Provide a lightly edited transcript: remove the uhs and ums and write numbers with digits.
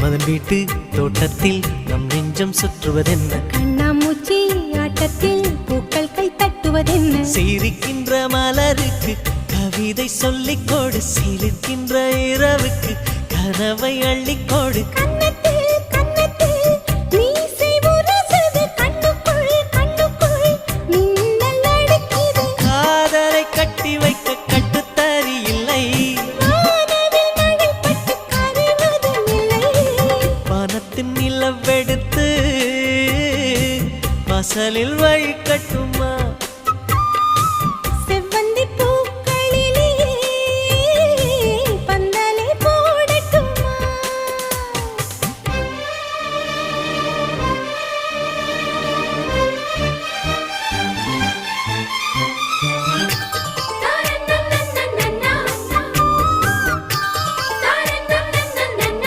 மன்மதன் வீட்டு தோட்டத்தில் நம் நெஞ்சம் சுற்றுவதென்ன கண்ணாமூச்சி ஆட்டத்தில் பூக்கள் கை தட்டுவதென்ன சிரிக்கின்ற மலருக்கு கவிதை சொல்லிக்கோடு சிரிக்கின்ற இரவுக்கு கனவை அள்ளிக்கோடு காதலை கட்டி வைக்க கட்டுத்தறி இல்லை வானத்தின் நிலவெடுத்து வாசலில் வழி கட்டும்